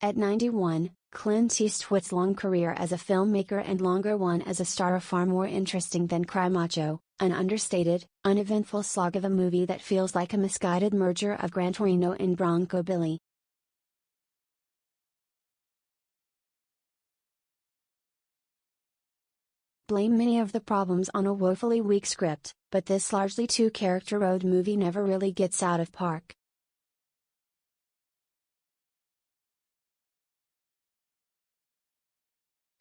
At 91, Clint Eastwood's long career as a filmmaker and longer one as a star are far more interesting than Macho, an understated, uneventful slog of a movie that feels like a misguided merger of Gran Torino and Bronco Billy. Blame many of the problems on a woefully weak script, but this largely two-character road movie never really gets out of park.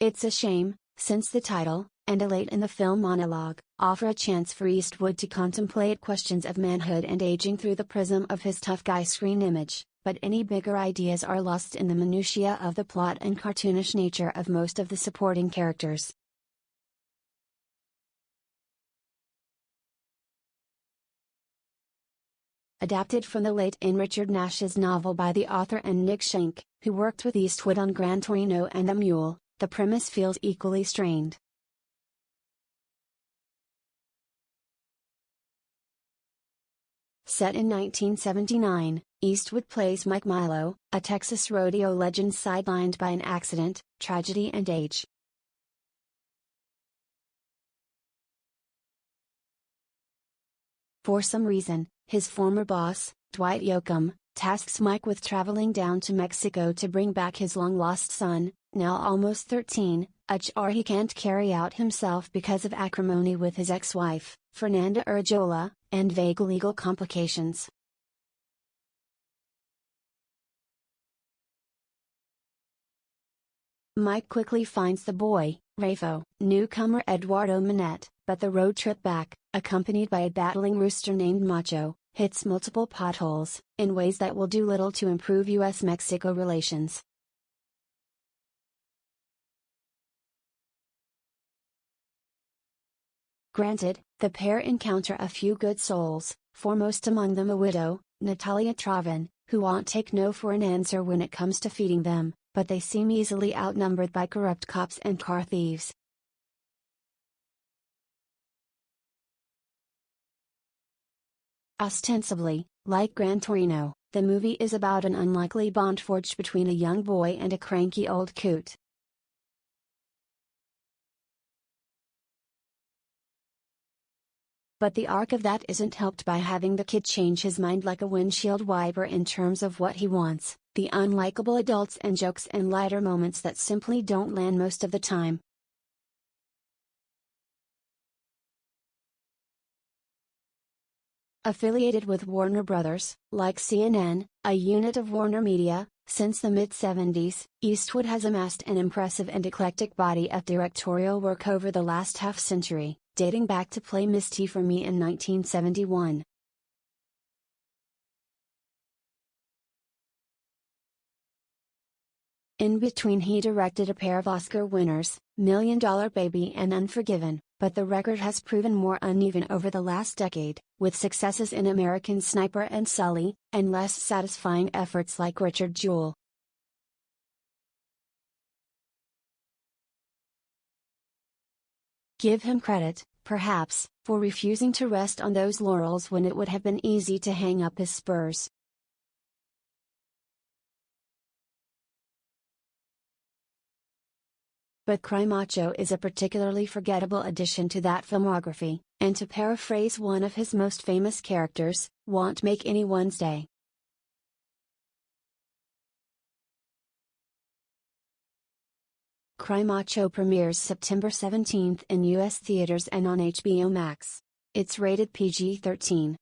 It's a shame, since the title, and a late in the film monologue, offer a chance for Eastwood to contemplate questions of manhood and aging through the prism of his tough guy screen image, but any bigger ideas are lost in the minutiae of the plot and cartoonish nature of most of the supporting characters. Adapted from the late in Richard Nash's novel by the author and Nick Schenk, who worked with Eastwood on Gran Torino and The Mule, the premise feels equally strained. Set in 1979, Eastwood plays Mike Milo, a Texas rodeo legend sidelined by an accident, tragedy and age. For some reason, his former boss, Dwight Yoakam, tasks Mike with traveling down to Mexico to bring back his long-lost son, now almost 13, a chore he can't carry out himself because of acrimony with his ex-wife, Fernanda Urjola, and vague legal complications. Mike quickly finds the boy, Rafo, newcomer Eduardo Minette, but the road trip back, accompanied by a battling rooster named Macho, hits multiple potholes, in ways that will do little to improve U.S.-Mexico relations. Granted, the pair encounter a few good souls, foremost among them a widow, Natalia Travin, who won't take no for an answer when it comes to feeding them, but they seem easily outnumbered by corrupt cops and car thieves. Ostensibly, like Gran Torino, the movie is about an unlikely bond forged between a young boy and a cranky old coot. But the arc of that isn't helped by having the kid change his mind like a windshield wiper in terms of what he wants, the unlikable adults and jokes and lighter moments that simply don't land most of the time. Affiliated with Warner Brothers, like CNN, a unit of Warner Media, since the mid-70s, Eastwood has amassed an impressive and eclectic body of directorial work over the last half-century, dating back to Play Misty for Me in 1971. In between he directed a pair of Oscar winners, Million Dollar Baby and Unforgiven, but the record has proven more uneven over the last decade, with successes in American Sniper and Sully, and less satisfying efforts like Richard Jewell. Give him credit, perhaps, for refusing to rest on those laurels when it would have been easy to hang up his spurs. But Macho is a particularly forgettable addition to that filmography, and to paraphrase one of his most famous characters, won't make anyone's day. Macho premieres September 17 in U.S. theaters and on HBO Max. It's rated PG-13.